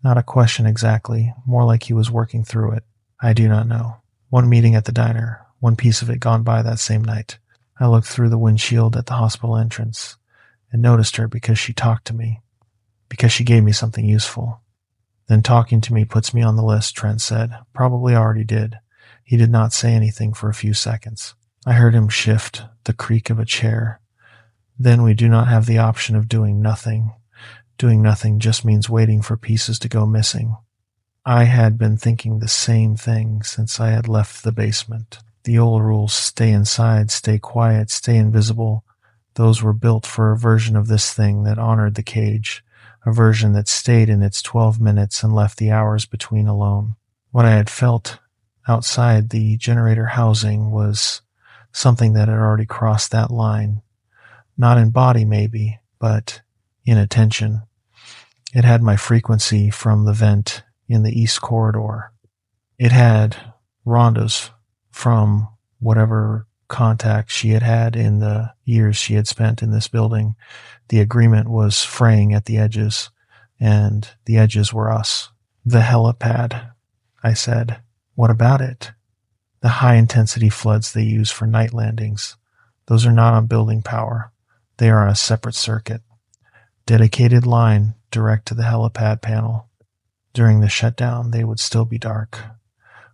Speaker 1: Not a question exactly, more like he was working through it. I do not know. One meeting at the diner, one piece of it gone by that same night. I looked through the windshield at the hospital entrance and noticed her because she talked to me, because she gave me something useful. Then talking to me puts me on the list, Trent said. Probably already did. He did not say anything for a few seconds. I heard him shift, the creak of a chair. Then we do not have the option of doing nothing. Doing nothing just means waiting for pieces to go missing. I had been thinking the same thing since I had left the basement. The old rules, stay inside, stay quiet, stay invisible, those were built for a version of this thing that honored the cage, a version that stayed in its 12 minutes and left the hours between alone. What I had felt outside the generator housing was something that had already crossed that line. Not in body, maybe, but in attention. It had my frequency from the vent in the east corridor. It had Rhonda's from whatever contact she had had in the years she had spent in this building. The agreement was fraying at the edges, and the edges were us. The helipad, I said. What about it? The high-intensity floods they use for night landings. Those are not on building power. They are on a separate circuit. Dedicated line direct to the helipad panel. During the shutdown, they would still be dark.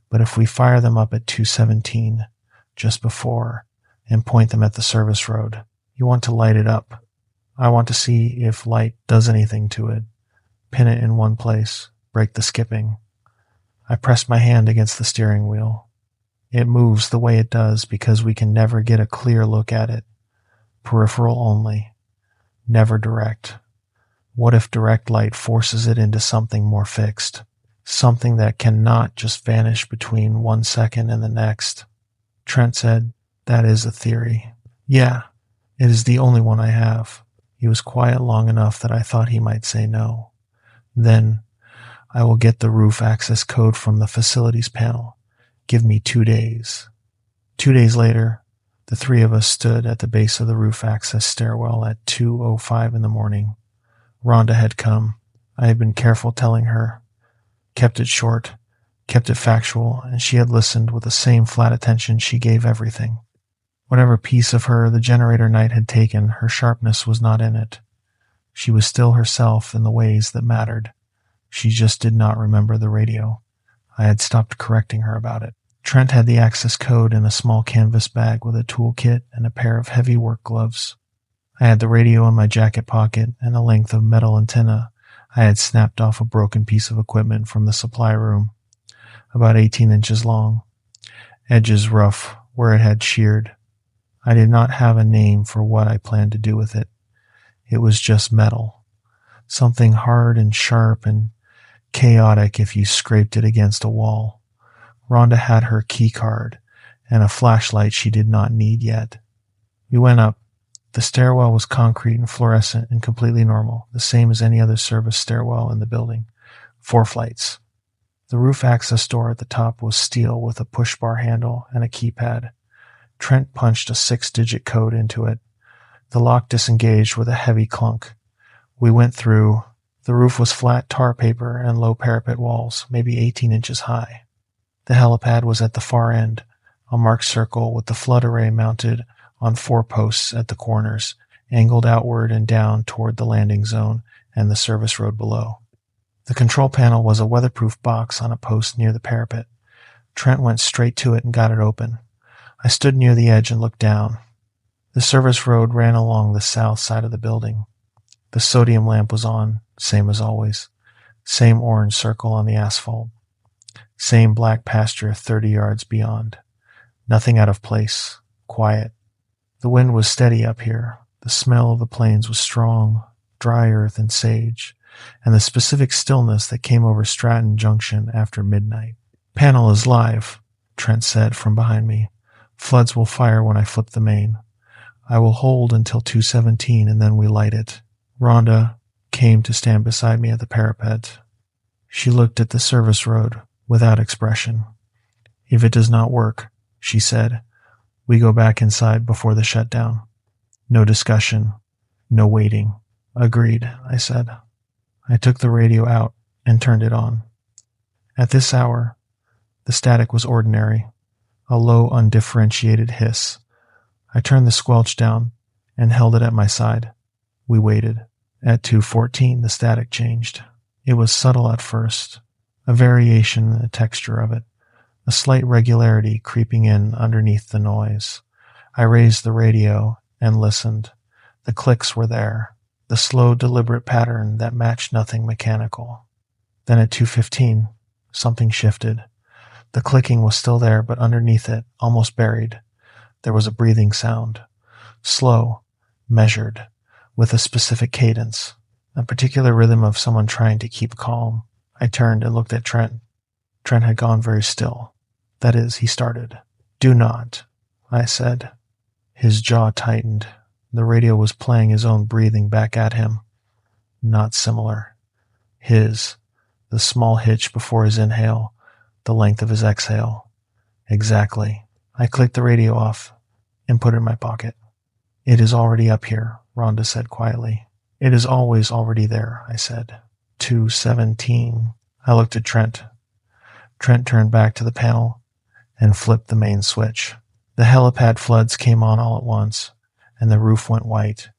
Speaker 1: But if we fire them up at 2:17, just before, and point them at the service road, you want to light it up. I want to see if light does anything to it. Pin it in one place, break the skipping. I pressed my hand against the steering wheel. It moves the way it does because we can never get a clear look at it. Peripheral only. Never direct. What if direct light forces it into something more fixed? Something that cannot just vanish between 1 second and the next. Trent said, that is a theory. Yeah, it is the only one I have. He was quiet long enough that I thought he might say no. Then, I will get the roof access code from the facilities panel. Give me 2 days. 2 days later, the three of us stood at the base of the roof access stairwell at 2:05 in the morning. Rhonda had come. I had been careful telling her. Kept it short, kept it factual, and she had listened with the same flat attention she gave everything. Whatever piece of her the generator night had taken, her sharpness was not in it. She was still herself in the ways that mattered. She just did not remember the radio. I had stopped correcting her about it. Trent had the access code in a small canvas bag with a toolkit and a pair of heavy work gloves. I had the radio in my jacket pocket and a length of metal antenna I had snapped off a broken piece of equipment from the supply room, about 18 inches long, edges rough where it had sheared. I did not have a name for what I planned to do with it. It was just metal, something hard and sharp and chaotic if you scraped it against a wall. Rhonda had her key card, and a flashlight she did not need yet. We went up. The stairwell was concrete and fluorescent and completely normal, the same as any other service stairwell in the building. 4 flights. The roof access door at the top was steel with a push-bar handle and a keypad. Trent punched a 6-digit code into it. The lock disengaged with a heavy clunk. We went through. The roof was flat tar paper and low parapet walls, maybe 18 inches high. The helipad was at the far end, a marked circle with the flood array mounted on 4 posts at the corners, angled outward and down toward the landing zone and the service road below. The control panel was a weatherproof box on a post near the parapet. Trent went straight to it and got it open. I stood near the edge and looked down. The service road ran along the south side of the building. The sodium lamp was on, same as always. Same orange circle on the asphalt. Same black pasture 30 yards beyond. Nothing out of place. Quiet. The wind was steady up here. The smell of the plains was strong, dry earth and sage, and the specific stillness that came over Stratton Junction after midnight. "Panel is live," Trent said from behind me. "Floods will fire when I flip the main. I will hold until 2:17 and then we light it." Rhonda came to stand beside me at the parapet. She looked at the service road without expression. "If it does not work," she said, "we go back inside before the shutdown. No discussion, no waiting." "Agreed," I said. I took the radio out and turned it on. At this hour, the static was ordinary, a low, undifferentiated hiss. I turned the squelch down and held it at my side. We waited. At 2:14, the static changed. It was subtle at first, a variation in the texture of it, a slight regularity creeping in underneath the noise. I raised the radio and listened. The clicks were there, the slow, deliberate pattern that matched nothing mechanical. Then at 2:15, something shifted. The clicking was still there, but underneath it, almost buried, there was a breathing sound. Slow, measured, with a specific cadence, a particular rhythm of someone trying to keep calm. I turned and looked at Trent. Trent had gone very still. That is, he started. "Do not," I said. His jaw tightened. The radio was playing his own breathing back at him. Not similar. His, the small hitch before his inhale, the length of his exhale. Exactly. I clicked the radio off and put it in my pocket. "It is already up here," Rhonda said quietly. "It is always already there," I said. 2:17. I looked at Trent. Trent turned back to the panel and flipped the main switch. The helipad floods came on all at once, and the roof went white.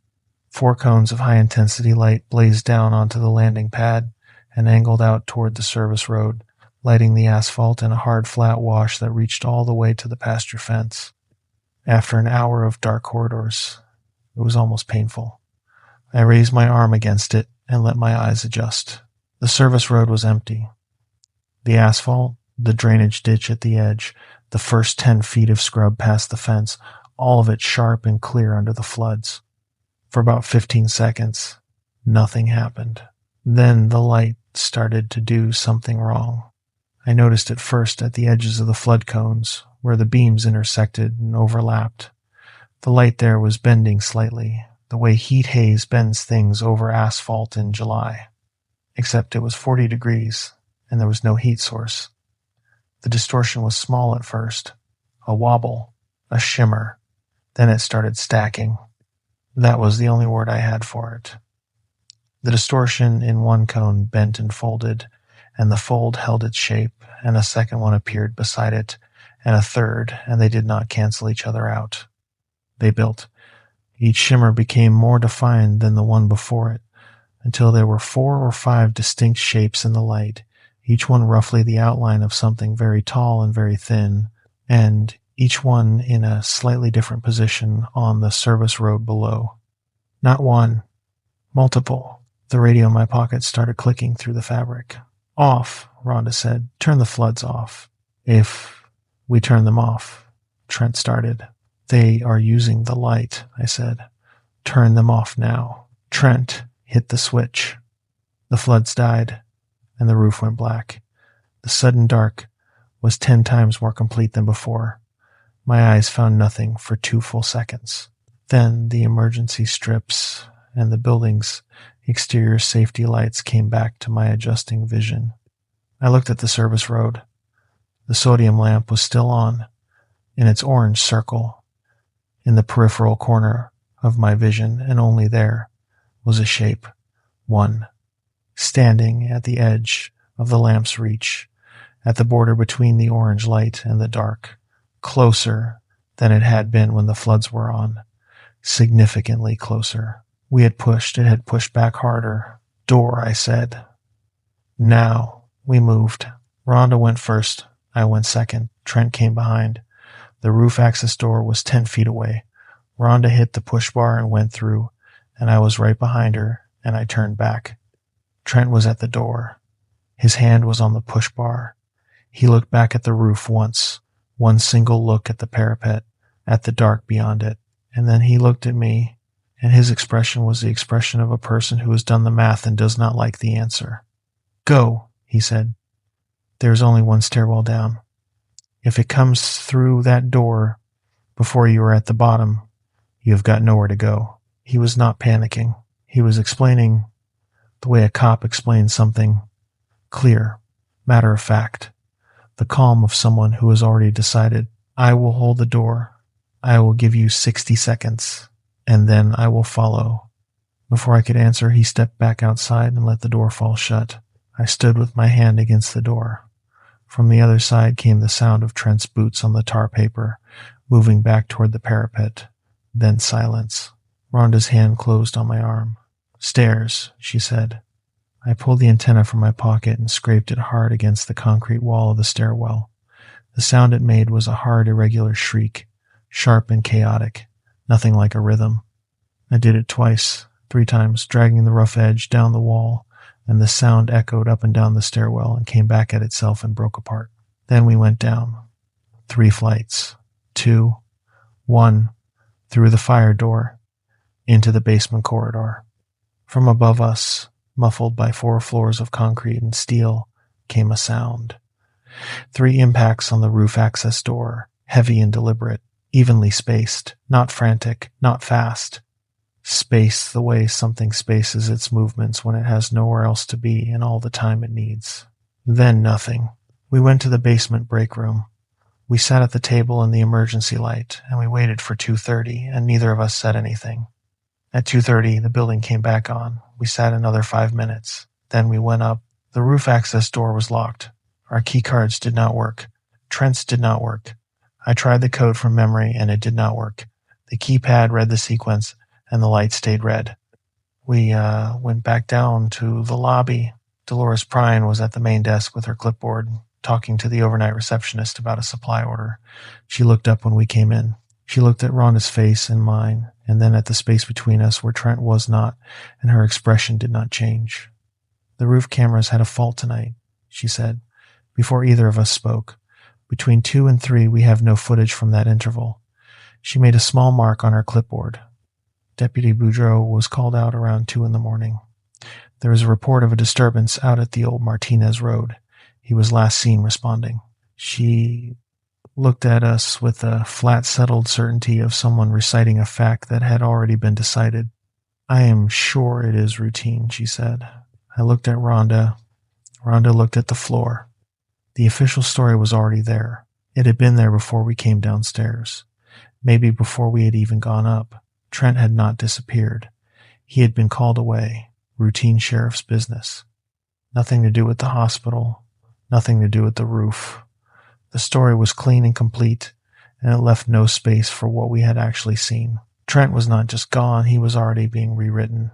Speaker 1: 4 cones of high-intensity light blazed down onto the landing pad and angled out toward the service road, lighting the asphalt in a hard, flat wash that reached all the way to the pasture fence. After an hour of dark corridors, it was almost painful. I raised my arm against it and let my eyes adjust. The service road was empty. The asphalt, the drainage ditch at the edge, the first 10 feet of scrub past the fence, all of it sharp and clear under the floods. For about 15 seconds, nothing happened. Then the light started to do something wrong. I noticed it first at the edges of the flood cones, where the beams intersected and overlapped. The light there was bending slightly, the way heat haze bends things over asphalt in July. Except it was 40 degrees, and there was no heat source. The distortion was small at first, a wobble, a shimmer. Then it started stacking. That was the only word I had for it. The distortion in one cone bent and folded, and the fold held its shape, and a second one appeared beside it, and a third, and they did not cancel each other out. They built. Each shimmer became more defined than the one before it, until there were 4 or 5 distinct shapes in the light, each one roughly the outline of something very tall and very thin, and each one in a slightly different position on the service road below. Not one, multiple. The radio in my pocket started clicking through the fabric. "Off," Rhonda said. "Turn the floods off." "If we turn them off," Trent started. "They are using the light," I said. "Turn them off now." Trent hit the switch. The floods died, and the roof went black. The sudden dark was 10 times more complete than before. My eyes found nothing for 2 full seconds. Then the emergency strips and the building's exterior safety lights came back to my adjusting vision. I looked at the service road. The sodium lamp was still on, in its orange circle, in the peripheral corner of my vision, and only there was a shape, one, standing at the edge of the lamp's reach, at the border between the orange light and the dark, closer than it had been when the floods were on, significantly closer. It had pushed back harder. Door, I said. Now, we moved. Rhonda went first. I went second. Trent came behind. The roof access door was 10 feet away. Rhonda hit the push bar and went through, and I was right behind her, and I turned back. Trent was at the door. His hand was on the push bar. He looked back at the roof once, one single look at the parapet, at the dark beyond it, and then he looked at me, and his expression was the expression of a person who has done the math and does not like the answer. Go, he said. There is only one stairwell down. If it comes through that door before you are at the bottom, you have got nowhere to go. He was not panicking. He was explaining the way a cop explains something clear, matter of fact, the calm of someone who has already decided, I will hold the door. I will give you 60 seconds, and then I will follow. Before I could answer, he stepped back outside and let the door fall shut. I stood with my hand against the door. From the other side came the sound of Trent's boots on the tar paper, moving back toward the parapet. Then silence. Rhonda's hand closed on my arm. Stairs, she said. I pulled the antenna from my pocket and scraped it hard against the concrete wall of the stairwell. The sound it made was a hard, irregular shriek, sharp and chaotic, nothing like a rhythm. I did it twice, 3 times, dragging the rough edge down the wall, and the sound echoed up and down the stairwell and came back at itself and broke apart. Then we went down. 3 flights. 2, 1, through the fire door, into the basement corridor. From above us, muffled by 4 floors of concrete and steel, came a sound. 3 impacts on the roof access door, heavy and deliberate, evenly spaced, not frantic, not fast. Space the way something spaces its movements when it has nowhere else to be and all the time it needs. Then nothing. We went to the basement break room. We sat at the table in the emergency light, and we waited for 2:30, and neither of us said anything. At 2:30, the building came back on. We sat another 5 minutes. Then we went up. The roof access door was locked. Our key cards did not work. Trent's did not work. I tried the code from memory, and it did not work. The keypad read the sequence, and the light stayed red. We went back down to the lobby. Dolores Prine was at the main desk with her clipboard, talking to the overnight receptionist about a supply order. She looked up when we came in. She looked at Rhonda's face and mine, and then at the space between us where Trent was not, and her expression did not change. The roof cameras had a fault tonight, she said, before either of us spoke. Between 2 and 3, we have no footage from that interval. She made a small mark on her clipboard. Deputy Boudreau was called out around 2 in the morning. There was a report of a disturbance out at the old Martinez Road. He was last seen responding. She looked at us with the flat, settled certainty of someone reciting a fact that had already been decided. I am sure it is routine, she said. I looked at Rhonda. Rhonda looked at the floor. The official story was already there. It had been there before we came downstairs. Maybe before we had even gone up. Trent had not disappeared. He had been called away. Routine sheriff's business. Nothing to do with the hospital. Nothing to do with the roof. The story was clean and complete, and it left no space for what we had actually seen. Trent was not just gone, he was already being rewritten.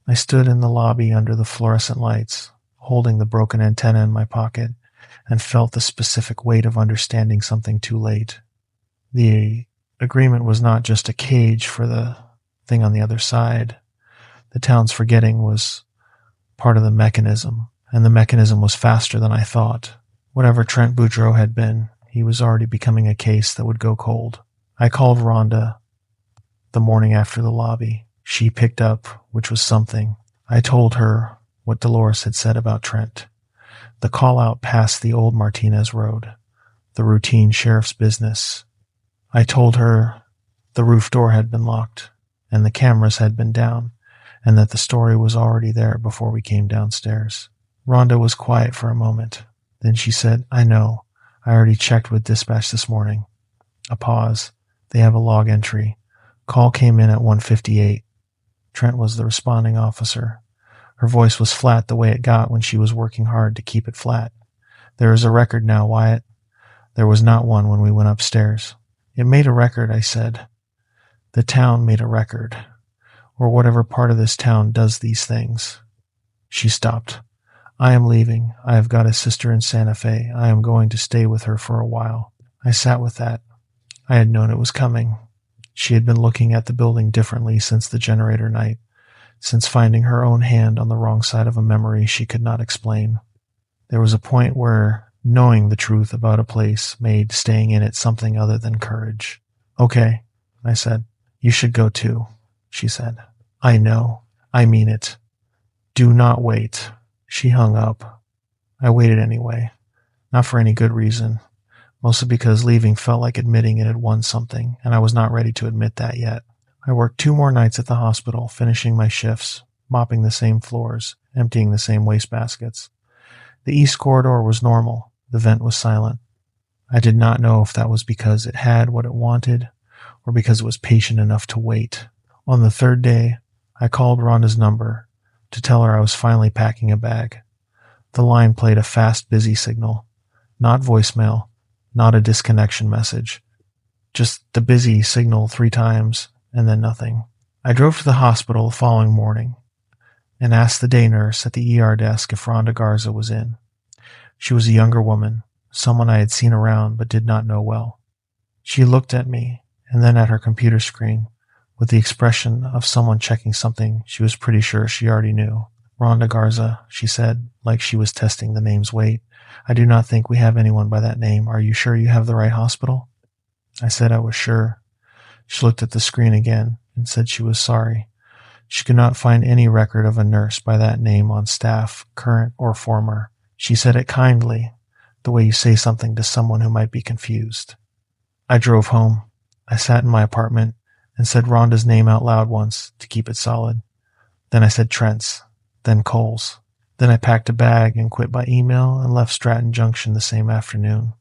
Speaker 1: I stood in the lobby under the fluorescent lights, holding the broken antenna in my pocket, and felt the specific weight of understanding something too late. The agreement was not just a cage for the thing on the other side. The town's forgetting was part of the mechanism, and the mechanism was faster than I thought. Whatever Trent Boudreau had been, he was already becoming a case that would go cold. I called Rhonda the morning after the lobby. She picked up, which was something. I told her what Dolores had said about Trent. The call out past the old Martinez Road. The routine sheriff's business. I told her the roof door had been locked and the cameras had been down and that the story was already there before we came downstairs. Rhonda was quiet for a moment. Then she said, I know. I already checked with dispatch this morning. A pause. They have a log entry. Call came in at 1:58. Trent was the responding officer. Her voice was flat the way it got when she was working hard to keep it flat. There is a record now, Wyatt. There was not one when we went upstairs. It made a record, I said. The town made a record. Or whatever part of this town does these things. She stopped. I am leaving. I have got a sister in Santa Fe. I am going to stay with her for a while. I sat with that. I had known it was coming. She had been looking at the building differently since the generator night, since finding her own hand on the wrong side of a memory she could not explain. There was a point where knowing the truth about a place made staying in it something other than courage. Okay, I said. You should go too, she said. I know. I mean it. Do not wait. She hung up. I waited anyway. Not for any good reason. Mostly because leaving felt like admitting it had won something, and I was not ready to admit that yet. I worked 2 more nights at the hospital, finishing my shifts, mopping the same floors, emptying the same wastebaskets. The east corridor was normal. The vent was silent. I did not know if that was because it had what it wanted, or because it was patient enough to wait. On the 3rd day, I called Rhonda's number to tell her I was finally packing a bag. The line played a fast, busy signal. Not voicemail, not a disconnection message. Just the busy signal 3 times, and then nothing. I drove to the hospital the following morning and asked the day nurse at the ER desk if Rhonda Garza was in. She was a younger woman, someone I had seen around but did not know well. She looked at me and then at her computer screen with the expression of someone checking something she was pretty sure she already knew. Rhonda Garza, she said, like she was testing the name's weight. I do not think we have anyone by that name. Are you sure you have the right hospital? I said I was sure. She looked at the screen again and said she was sorry. She could not find any record of a nurse by that name on staff, current or former. She said it kindly, the way you say something to someone who might be confused. I drove home. I sat in my apartment and said Rhonda's name out loud once to keep it solid. Then I said Trent's, then Cole's. Then I packed a bag and quit by email and left Stratton Junction the same afternoon.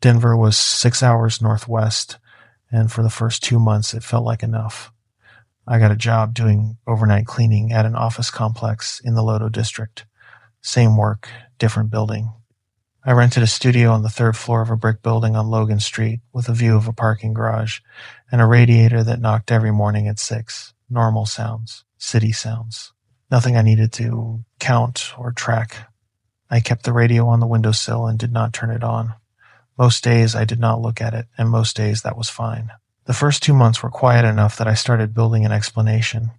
Speaker 1: Denver was 6 hours northwest, and for the first 2 months it felt like enough. I got a job doing overnight cleaning at an office complex in the Lodo district. Same work, different building. I rented a studio on the 3rd floor of a brick building on Logan Street with a view of a parking garage and a radiator that knocked every morning at 6. Normal sounds, city sounds. Nothing I needed to count or track. I kept the radio on the windowsill and did not turn it on. Most days I did not look at it, and most days that was fine. The first 2 months were quiet enough that I started building an explanation.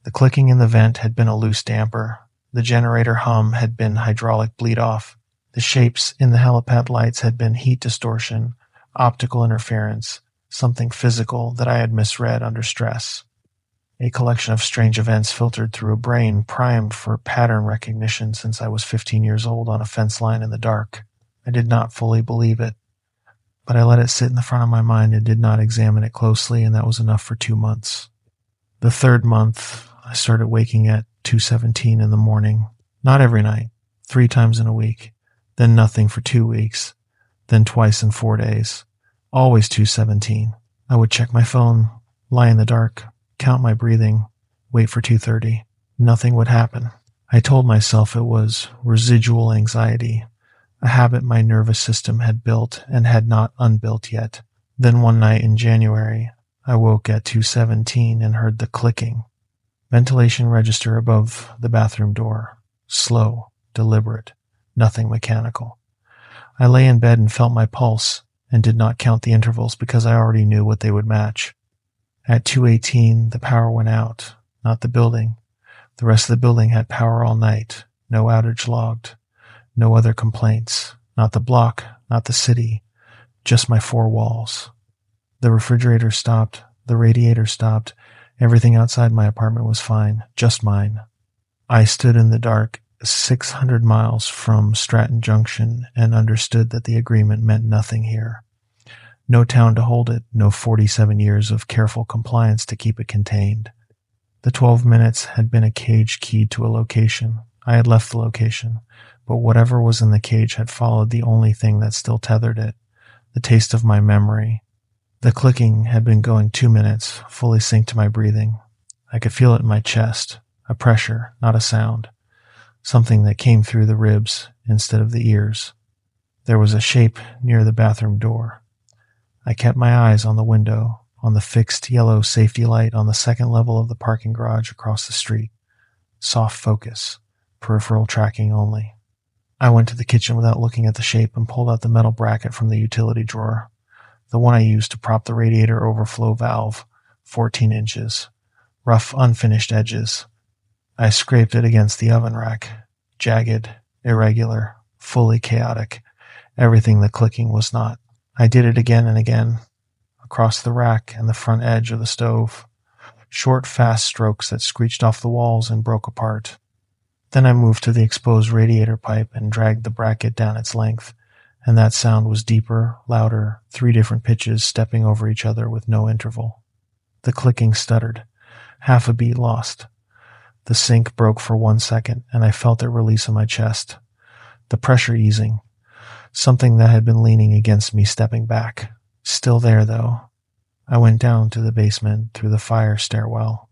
Speaker 1: The clicking in the vent had been a loose damper. The generator hum had been hydraulic bleed-off. The shapes in the helipad lights had been heat distortion, optical interference, something physical that I had misread under stress. A collection of strange events filtered through a brain primed for pattern recognition since I was 15 years old on a fence line in the dark. I did not fully believe it, but I let it sit in the front of my mind and did not examine it closely, and that was enough for 2 months. The 3rd month, I started waking at 2:17 in the morning. Not every night, 3 times in a week, then nothing for 2 weeks, then twice in 4 days. Always 2:17. I would check my phone, lie in the dark, count my breathing, wait for 2:30. Nothing would happen. I told myself it was residual anxiety, a habit my nervous system had built and had not unbuilt yet. Then one night in January, I woke at 2:17 and heard the clicking. Ventilation register above the bathroom door. Slow, deliberate, nothing mechanical. I lay in bed and felt my pulse and did not count the intervals because I already knew what they would match. At 2:18, the power went out, not the building. The rest of the building had power all night, no outage logged, no other complaints, not the block, not the city, just my 4 walls. The refrigerator stopped, the radiator stopped, everything outside my apartment was fine, just mine. I stood in the dark 600 miles from Stratton Junction and understood that the agreement meant nothing here. No town to hold it, no 47 years of careful compliance to keep it contained. The 12 minutes had been a cage keyed to a location. I had left the location, but whatever was in the cage had followed the only thing that still tethered it, the taste of my memory. The clicking had been going 2 minutes, fully synced to my breathing. I could feel it in my chest, a pressure, not a sound, something that came through the ribs instead of the ears. There was a shape near the bathroom door. I kept my eyes on the window, on the fixed yellow safety light on the second level of the parking garage across the street. Soft focus, peripheral tracking only. I went to the kitchen without looking at the shape and pulled out the metal bracket from the utility drawer, the one I used to prop the radiator overflow valve, 14 inches, rough unfinished edges. I scraped it against the oven rack, jagged, irregular, fully chaotic, everything the clicking was not. I did it again and again, across the rack and the front edge of the stove, short, fast strokes that screeched off the walls and broke apart. Then I moved to the exposed radiator pipe and dragged the bracket down its length, and that sound was deeper, louder, 3 different pitches stepping over each other with no interval. The clicking stuttered, half a beat lost. The sync broke for 1 second, and I felt it release in my chest. The pressure easing, something that had been leaning against me stepping back. Still there, though. I went down to the basement through the fire stairwell.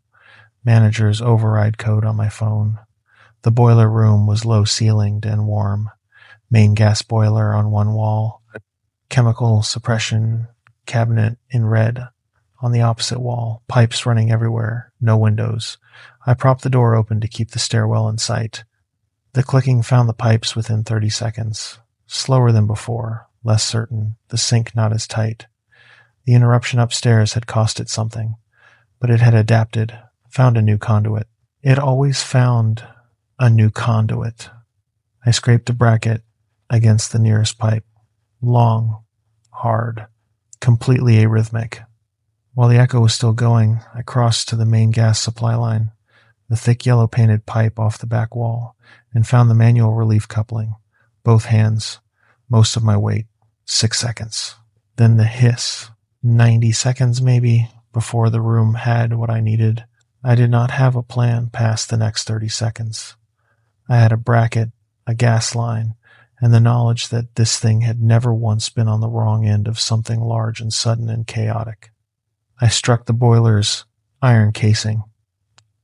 Speaker 1: Manager's override code on my phone. The boiler room was low-ceilinged and warm. Main gas boiler on one wall. Chemical suppression cabinet in red. On the opposite wall, pipes running everywhere, no windows. I propped the door open to keep the stairwell in sight. The clicking found the pipes within 30 seconds. Slower than before, less certain, the sink not as tight. The interruption upstairs had cost it something, but it had adapted, found a new conduit. It always found a new conduit. I scraped the bracket against the nearest pipe. Long, hard, completely arrhythmic. While the echo was still going, I crossed to the main gas supply line, the thick yellow painted pipe off the back wall, and found the manual relief coupling. Both hands, most of my weight, 6 seconds. Then the hiss, 90 seconds maybe, before the room had what I needed. I did not have a plan past the next 30 seconds. I had a bracket, a gas line, and the knowledge that this thing had never once been on the wrong end of something large and sudden and chaotic. I struck the boiler's iron casing.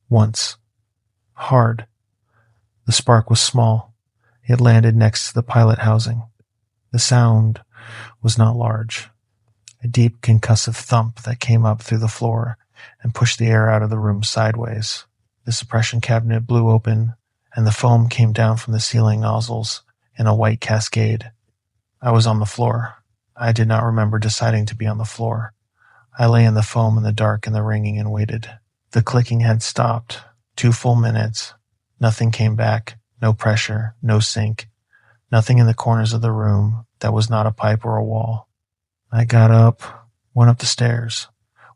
Speaker 1: Once. Hard. The spark was small. It landed next to the pilot housing. The sound was not large. A deep concussive thump that came up through the floor and pushed the air out of the room sideways. The suppression cabinet blew open, and the foam came down from the ceiling nozzles in a white cascade. I was on the floor. I did not remember deciding to be on the floor. I lay in the foam in the dark and the ringing and waited. The clicking had stopped. 2 full minutes. Nothing came back. No pressure. No sink. Nothing in the corners of the room that was not a pipe or a wall. I got up, went up the stairs,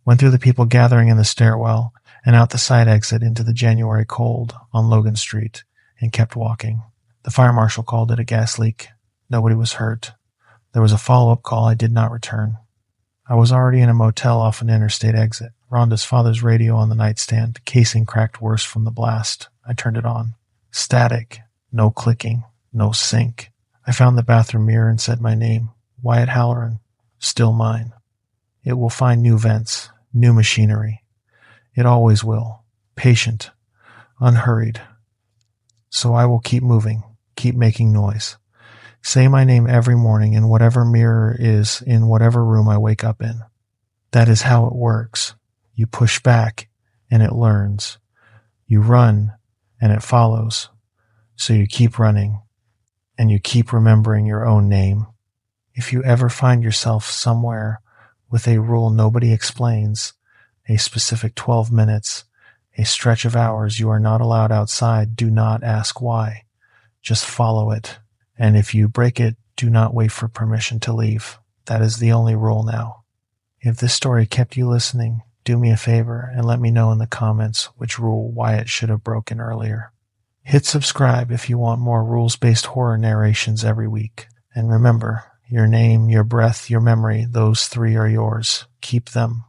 Speaker 1: went through the people gathering in the stairwell, and out the side exit into the January cold on Logan Street, and kept walking. The fire marshal called it a gas leak. Nobody was hurt. There was a follow-up call I did not return. I was already in a motel off an interstate exit. Rhonda's father's radio on the nightstand, casing cracked worse from the blast. I turned it on. Static. No clicking. No sync. I found the bathroom mirror and said my name. Wyatt Halloran. Still mine. It will find new vents, new machinery. It always will. Patient. Unhurried. So I will keep moving. Keep making noise. Say my name every morning in whatever mirror is in whatever room I wake up in. That is how it works. You push back, and it learns. You run, and it follows. So you keep running, and you keep remembering your own name. If you ever find yourself somewhere with a rule nobody explains, a specific 12 minutes, a stretch of hours you are not allowed outside, do not ask why. Just follow it. And if you break it, do not wait for permission to leave. That is the only rule now. If this story kept you listening, do me a favor and let me know in the comments which rule Wyatt should have broken earlier. Hit subscribe if you want more rules-based horror narrations every week. And remember, your name, your breath, your memory, those three are yours. Keep them.